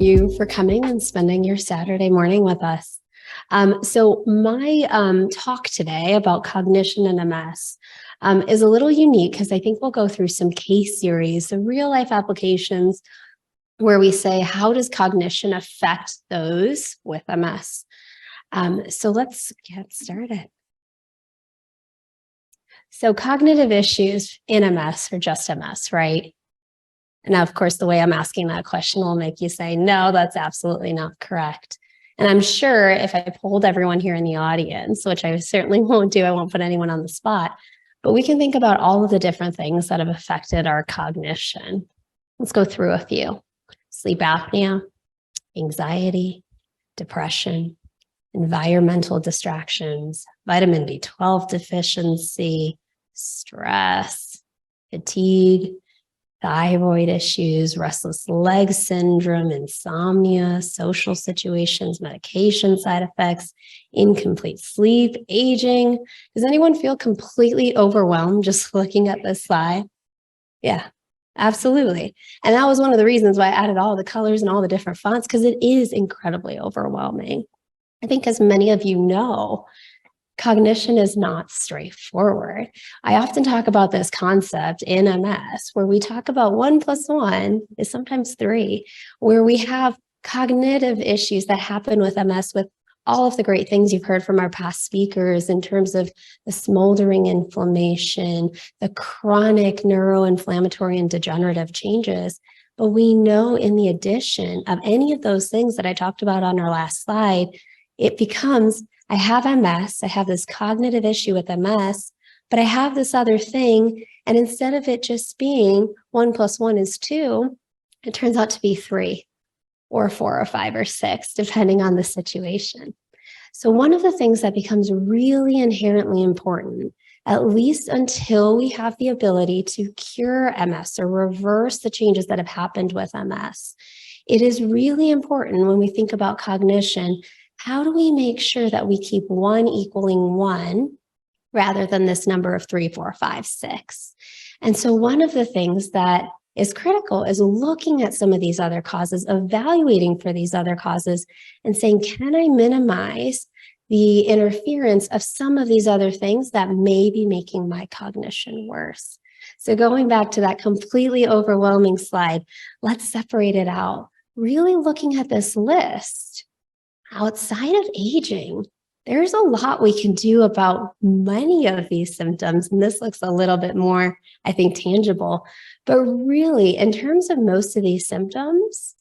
you for coming and spending your Saturday morning with us. So my talk today about cognition and MS is a little unique because I think we'll go through some case series, some real life applications where we say, how does cognition affect those with MS? So let's get started. So cognitive issues in MS are just MS, right? Now, of course, the way I'm asking that question will make you say, no, that's absolutely not correct. And I'm sure if I polled everyone here in the audience, which I certainly won't do, I won't put anyone on the spot, but we can think about all of the different things that have affected our cognition. Let's go through a few. Sleep apnea, anxiety, depression, environmental distractions, vitamin B12 deficiency, stress, fatigue, thyroid issues, restless leg syndrome, insomnia, social situations, medication side effects, incomplete sleep, aging. Does anyone feel completely overwhelmed just looking at this slide? Yeah, absolutely. And that was one of the reasons why I added all the colors and all the different fonts, because it is incredibly overwhelming. I think, as many of you know, cognition is not straightforward. I often talk about this concept in MS, where we talk about 1 + 1 is sometimes 3, where we have cognitive issues that happen with MS with all of the great things you've heard from our past speakers in terms of the smoldering inflammation, the chronic neuroinflammatory and degenerative changes. But we know, in the addition of any of those things that I talked about on our last slide, it becomes, I have MS, I have this cognitive issue with MS, but I have this other thing. And instead of it just being 1 + 1 is 2, it turns out to be 3 or 4 or 5 or 6, depending on the situation. So one of the things that becomes really inherently important, at least until we have the ability to cure MS or reverse the changes that have happened with MS, it is really important when we think about cognition. How do we make sure that we keep 1 equaling 1 rather than this number of 3, 4, 5, 6? And so one of the things that is critical is looking at some of these other causes, evaluating for these other causes, and saying, can I minimize the interference of some of these other things that may be making my cognition worse? So going back to that completely overwhelming slide, let's separate it out. Really looking at this list, outside of aging, there's a lot we can do about many of these symptoms. And this looks a little bit more, I think, tangible. But really, in terms of most of these symptoms,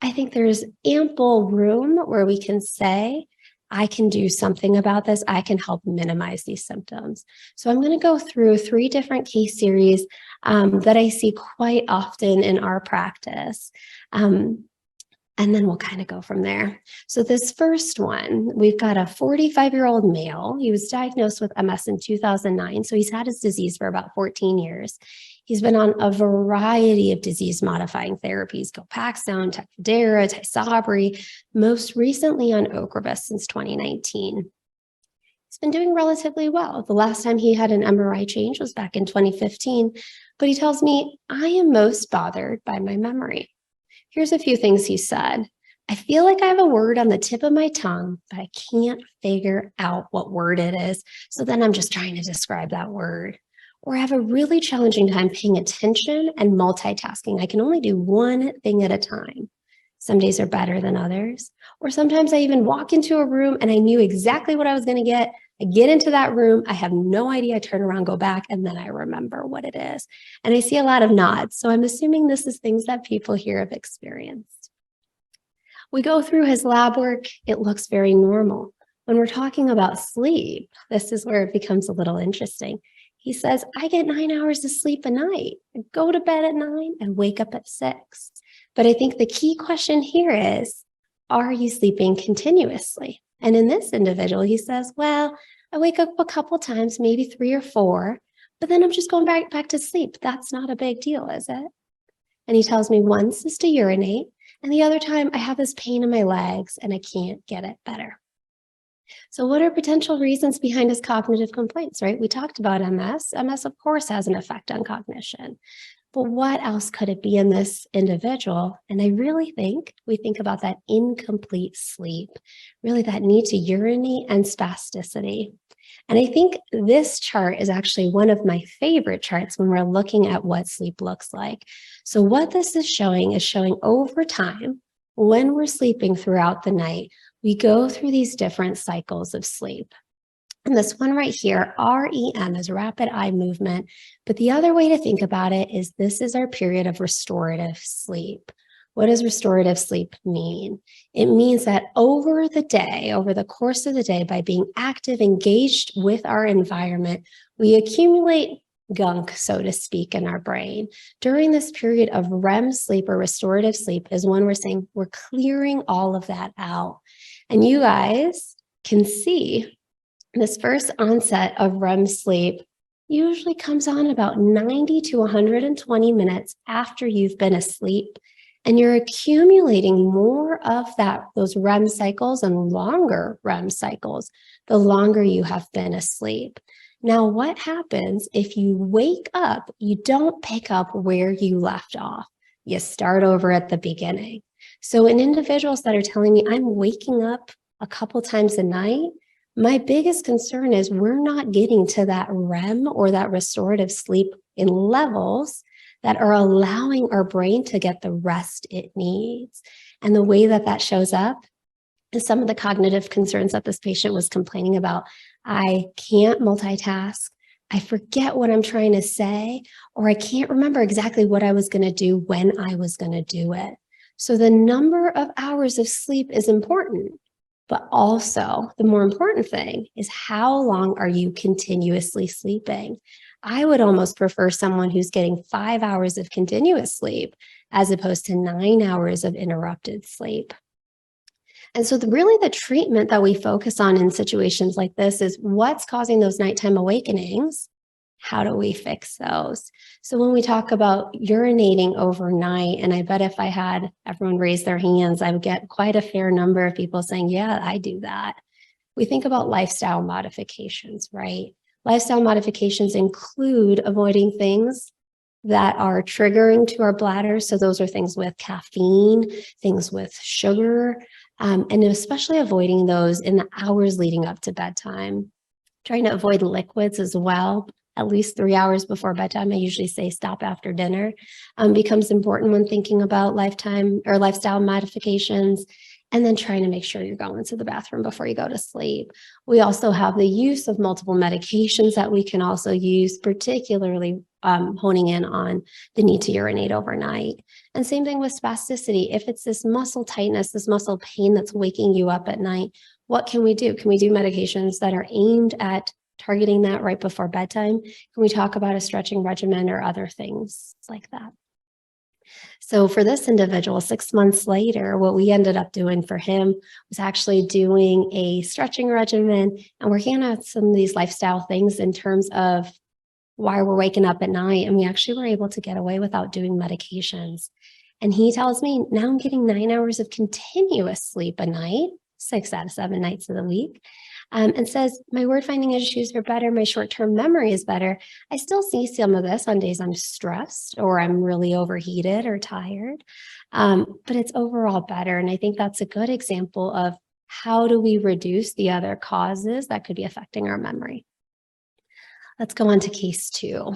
I think there's ample room where we can say, I can do something about this. I can help minimize these symptoms. So I'm going to go through 3 different case series that I see quite often in our practice. And then we'll kind of go from there. So this first one, we've got a 45-year-old male. He was diagnosed with MS in 2009. So he's had his disease for about 14 years. He's been on a variety of disease-modifying therapies, Copaxone, Tecfidera, Tysabri, most recently on Ocrevus since 2019. He's been doing relatively well. The last time he had an MRI change was back in 2015, but he tells me, I am most bothered by my memory. Here's a few things he said. I feel like I have a word on the tip of my tongue, but I can't figure out what word it is. So then I'm just trying to describe that word. Or I have a really challenging time paying attention and multitasking. I can only do one thing at a time. Some days are better than others. Or sometimes I even walk into a room and I knew exactly what I was going to get. I get into that room, I have no idea, I turn around, go back, and then I remember what it is. And I see a lot of nods, so I'm assuming this is things that people here have experienced. We go through his lab work, it looks very normal. When we're talking about sleep, this is where it becomes a little interesting. He says, I get 9 hours of sleep a night. I go to bed at 9 and wake up at 6. But I think the key question here is, are you sleeping continuously? And in this individual, he says, well, I wake up a couple times, maybe 3 or 4, but then I'm just going back to sleep. That's not a big deal, is it? And he tells me once is to urinate, and the other time I have this pain in my legs and I can't get it better. So what are potential reasons behind his cognitive complaints, right? We talked about MS. MS, of course, has an effect on cognition. But what else could it be in this individual? And I really think we think about that incomplete sleep, really that need to urinate and spasticity. And I think this chart is actually one of my favorite charts when we're looking at what sleep looks like. So what this is showing over time, when we're sleeping throughout the night, we go through these different cycles of sleep. And this one right here, REM, is rapid eye movement. But the other way to think about it is this is our period of restorative sleep. What does restorative sleep mean? It means that over the day, over the course of the day, by being active, engaged with our environment, we accumulate gunk, so to speak, in our brain. During this period of REM sleep or restorative sleep is when we're saying we're clearing all of that out. And you guys can see this first onset of REM sleep usually comes on about 90 to 120 minutes after you've been asleep, and you're accumulating more of those REM cycles and longer REM cycles the longer you have been asleep. Now, what happens if you wake up, you don't pick up where you left off? You start over at the beginning. So in individuals that are telling me, I'm waking up a couple times a night, my biggest concern is we're not getting to that REM or that restorative sleep in levels that are allowing our brain to get the rest it needs. And the way that shows up is some of the cognitive concerns that this patient was complaining about. I can't multitask. I forget what I'm trying to say, or I can't remember exactly what I was going to do when I was going to do it. So the number of hours of sleep is important. But also, the more important thing is how long are you continuously sleeping? I would almost prefer someone who's getting 5 hours of continuous sleep as opposed to 9 hours of interrupted sleep. And so really the treatment that we focus on in situations like this is what's causing those nighttime awakenings? How do we fix those? So when we talk about urinating overnight, and I bet if I had everyone raise their hands, I would get quite a fair number of people saying, yeah, I do that. We think about lifestyle modifications, right? Lifestyle modifications include avoiding things that are triggering to our bladder. So those are things with caffeine, things with sugar, and especially avoiding those in the hours leading up to bedtime. Trying to avoid liquids as well. At least 3 hours before bedtime, I usually say stop after dinner, becomes important when thinking about lifetime or lifestyle modifications, and then trying to make sure you're going to the bathroom before you go to sleep. We also have the use of multiple medications that we can also use, particularly honing in on the need to urinate overnight. And same thing with spasticity. If it's this muscle tightness, this muscle pain that's waking you up at night, what can we do? Can we do medications that are aimed at targeting that right before bedtime? Can we talk about a stretching regimen or other things like that? So for this individual, 6 months later, what we ended up doing for him was actually doing a stretching regimen and working on some of these lifestyle things in terms of why we're waking up at night. And we actually were able to get away without doing medications. And he tells me, now I'm getting 9 hours of continuous sleep a night, 6 out of 7 nights of the week. And says, my word finding issues are better. My short-term memory is better. I still see some of this on days I'm stressed or I'm really overheated or tired, but it's overall better. And I think that's a good example of how do we reduce the other causes that could be affecting our memory. Let's go on to case 2.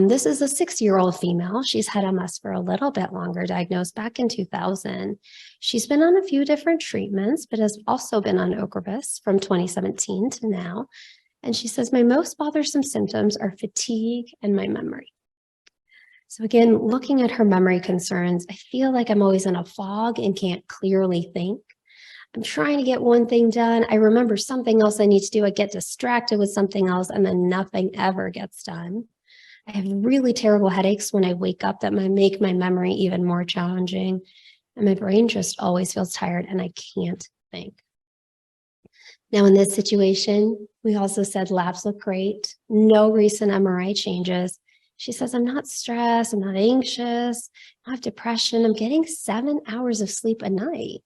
This is a 6-year-old female. She's had MS for a little bit longer, diagnosed back in 2000. She's been on a few different treatments, but has also been on Ocrevus from 2017 to now. And she says, my most bothersome symptoms are fatigue and my memory. So again, looking at her memory concerns, I feel like I'm always in a fog and can't clearly think. I'm trying to get one thing done. I remember something else I need to do. I get distracted with something else, and then nothing ever gets done. I have really terrible headaches when I wake up that might make my memory even more challenging. And my brain just always feels tired and I can't think. Now, in this situation, we also said labs look great. No recent MRI changes. She says, I'm not stressed. I'm not anxious. I have depression. I'm getting 7 hours of sleep a night.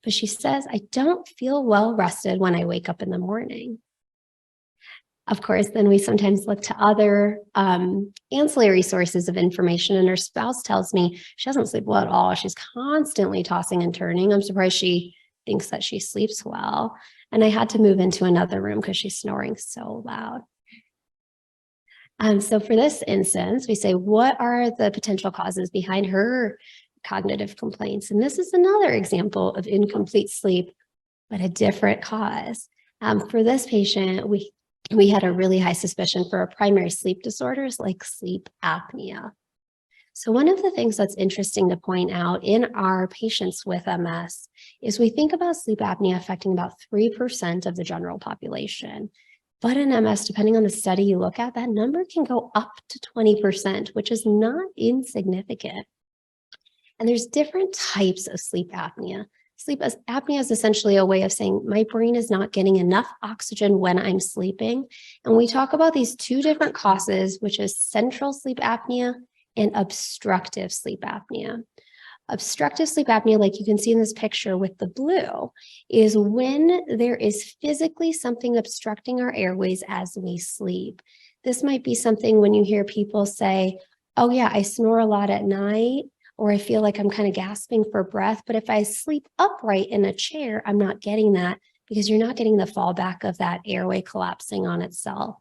But she says, I don't feel well rested when I wake up in the morning. Of course, then we sometimes look to other ancillary sources of information, and her spouse tells me she doesn't sleep well at all. She's constantly tossing and turning. I'm surprised she thinks that she sleeps well. And I had to move into another room because she's snoring so loud. So for this instance, we say, what are the potential causes behind her cognitive complaints? And this is another example of incomplete sleep, but a different cause. For this patient, we had a really high suspicion for primary sleep disorders like sleep apnea. So one of the things that's interesting to point out in our patients with MS is we think about sleep apnea affecting about 3% of the general population. But in MS, depending on the study you look at, that number can go up to 20%, which is not insignificant. And there's different types of sleep apnea. Sleep apnea is essentially a way of saying my brain is not getting enough oxygen when I'm sleeping. And we talk about these two different causes, which is central sleep apnea and obstructive sleep apnea. Obstructive sleep apnea, like you can see in this picture with the blue, is when there is physically something obstructing our airways as we sleep. This might be something when you hear people say, oh yeah, I snore a lot at night, or I feel like I'm kind of gasping for breath. But if I sleep upright in a chair, I'm not getting that because you're not getting the fallback of that airway collapsing on itself.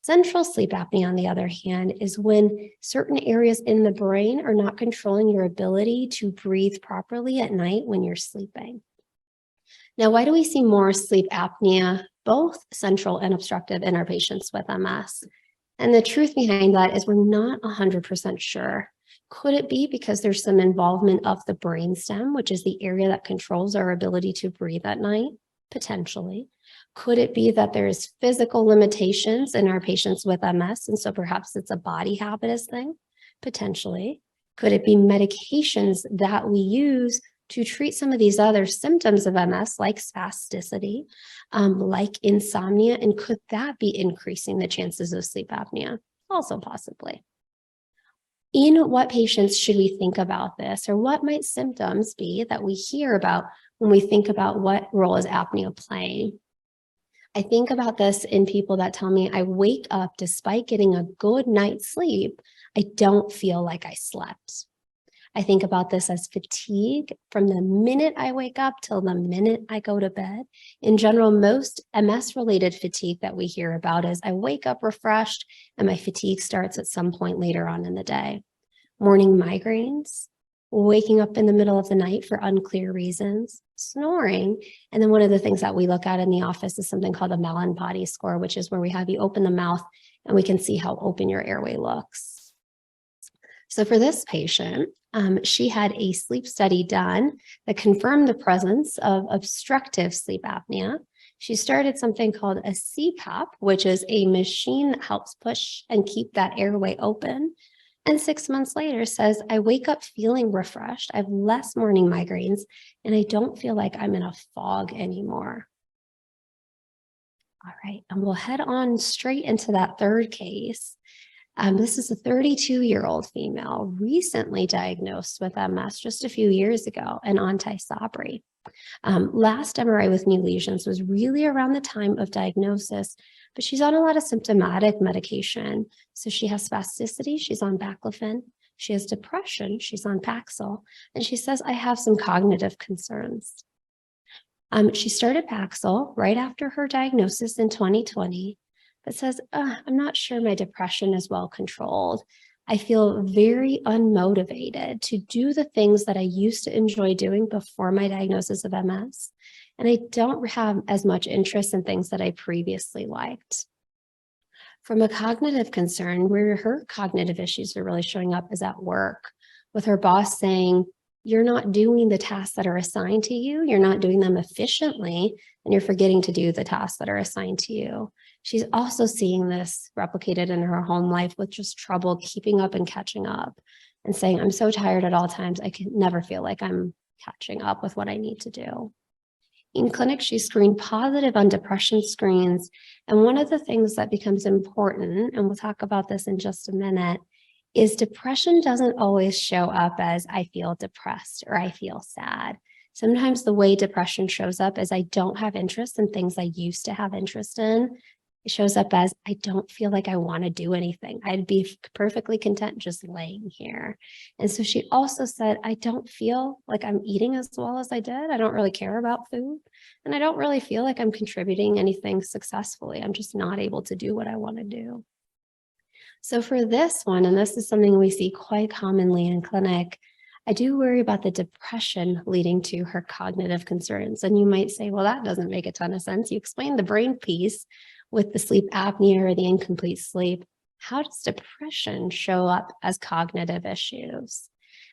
Central sleep apnea, on the other hand, is when certain areas in the brain are not controlling your ability to breathe properly at night when you're sleeping. Now, why do we see more sleep apnea, both central and obstructive, in our patients with MS? And the truth behind that is we're not 100% sure. Could it be because there's some involvement of the brainstem, which is the area that controls our ability to breathe at night? Potentially. Could it be that there's physical limitations in our patients with MS, and so perhaps it's a body habitus thing? Potentially. Could it be medications that we use to treat some of these other symptoms of MS, like spasticity, like insomnia, and could that be increasing the chances of sleep apnea? Also possibly. In what patients should we think about this, or what might symptoms be that we hear about when we think about what role is apnea playing? I think about this in people that tell me I wake up despite getting a good night's sleep, I don't feel like I slept. I think about this as fatigue from the minute I wake up till the minute I go to bed. In general, most MS-related fatigue that we hear about is I wake up refreshed and my fatigue starts at some point later on in the day. Morning migraines, waking up in the middle of the night for unclear reasons, snoring. And then one of the things that we look at in the office is something called a Mellon body score, which is where we have you open the mouth and we can see how open your airway looks. So for this patient, she had a sleep study done that confirmed the presence of obstructive sleep apnea. She started something called a CPAP, which is a machine that helps push and keep that airway open. And 6 months later says, I wake up feeling refreshed, I have less morning migraines, and I don't feel like I'm in a fog anymore. All right, and we'll head on straight into that third case. This is a 32-year-old female, recently diagnosed with MS just a few years ago and on Tysabri. Last MRI with new lesions was really around the time of diagnosis, but she's on a lot of symptomatic medication. So she has spasticity, she's on baclofen. She has depression, she's on Paxil. And she says, I have some cognitive concerns. She started Paxil right after her diagnosis in 2020, but says, I'm not sure my depression is well controlled. I feel very unmotivated to do the things that I used to enjoy doing before my diagnosis of MS. And I don't have as much interest in things that I previously liked. From a cognitive concern, where her cognitive issues are really showing up is at work, with her boss saying, you're not doing the tasks that are assigned to you, you're not doing them efficiently, and you're forgetting to do the tasks that are assigned to you. She's also seeing this replicated in her home life with just trouble keeping up and catching up and saying, I'm so tired at all times, I can never feel like I'm catching up with what I need to do. In clinic, she's screened positive on depression screens. And one of the things that becomes important, and we'll talk about this in just a minute, is depression doesn't always show up as I feel depressed or I feel sad. Sometimes the way depression shows up is I don't have interest in things I used to have interest in. It shows up as, I don't feel like I want to do anything. I'd be perfectly content just laying here. And so she also said, I don't feel like I'm eating as well as I did. I don't really care about food. And I don't really feel like I'm contributing anything successfully. I'm just not able to do what I want to do. So for this one, and this is something we see quite commonly in clinic, I do worry about the depression leading to her cognitive concerns. And you might say, well, that doesn't make a ton of sense. You explained the brain piece with the sleep apnea or the incomplete sleep. How does depression show up as cognitive issues?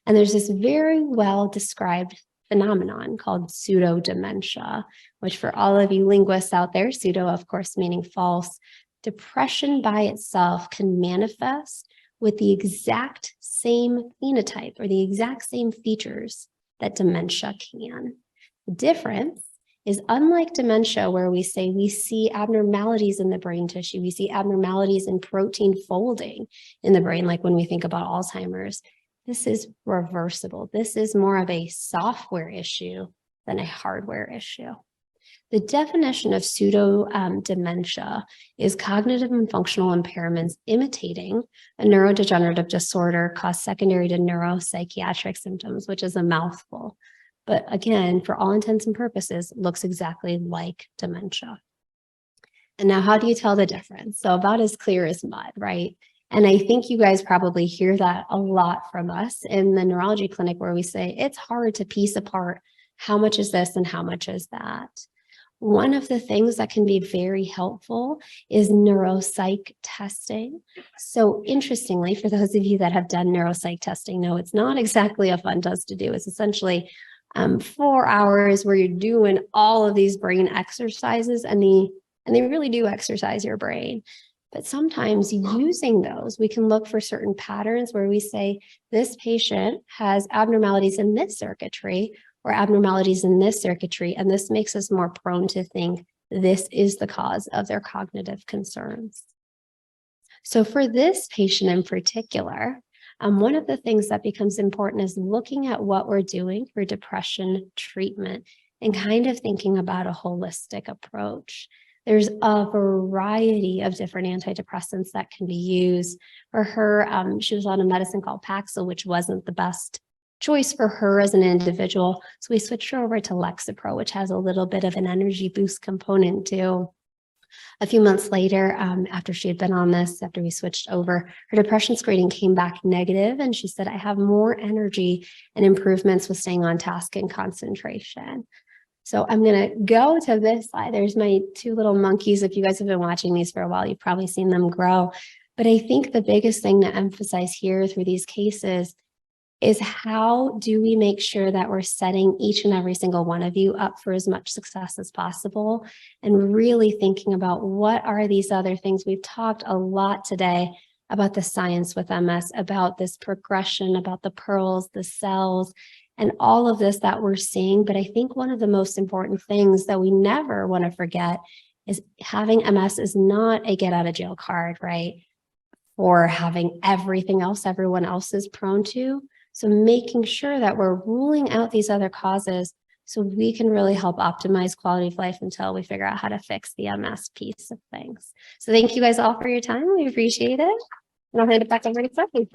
And there's this very well described phenomenon called pseudo dementia, which for all of you linguists out there, pseudo, of course, meaning false, depression by itself can manifest with the exact same phenotype or the exact same features that dementia can. The difference is, unlike dementia, where we say we see abnormalities in the brain tissue, we see abnormalities in protein folding in the brain, like when we think about Alzheimer's, this is reversible. This is more of a software issue than a hardware issue. The definition of pseudo dementia is cognitive and functional impairments imitating a neurodegenerative disorder caused secondary to neuropsychiatric symptoms, which is a mouthful. But again, for all intents and purposes, looks exactly like dementia. And now, how do you tell the difference? So about as clear as mud, right? And I think you guys probably hear that a lot from us in the neurology clinic, where we say it's hard to piece apart how much is this and how much is that. One of the things that can be very helpful is neuropsych testing. So interestingly, for those of you that have done neuropsych testing, know it's not exactly a fun test to do. It's essentially 4 hours where you're doing all of these brain exercises, and they really do exercise your brain. But sometimes using those, we can look for certain patterns where we say, this patient has abnormalities in this circuitry or abnormalities in this circuitry, and this makes us more prone to think this is the cause of their cognitive concerns. So for this patient in particular, one of the things that becomes important is looking at what we're doing for depression treatment and kind of thinking about a holistic approach. There's a variety of different antidepressants that can be used. For her, she was on a medicine called Paxil, which wasn't the best choice for her as an individual. So we switched her over to Lexapro, which has a little bit of an energy boost component too. A few months later, after she had been on this, after we switched over, her depression screening came back negative, and she said, I have more energy and improvements with staying on task and concentration. So I'm going to go to this slide. There's my two little monkeys. If you guys have been watching these for a while, you've probably seen them grow. But I think the biggest thing to emphasize here through these cases is, how do we make sure that we're setting each and every single one of you up for as much success as possible, and really thinking about what are these other things. We've talked a lot today about the science with MS, about this progression, about the pearls, the cells, and all of this that we're seeing. But I think one of the most important things that we never want to forget is having MS is not a get out of jail card, right? Or having everything else everyone else is prone to. So making sure that we're ruling out these other causes so we can really help optimize quality of life until we figure out how to fix the MS piece of things. So thank you guys all for your time. We appreciate it. And I'll hand it back over to Sophie.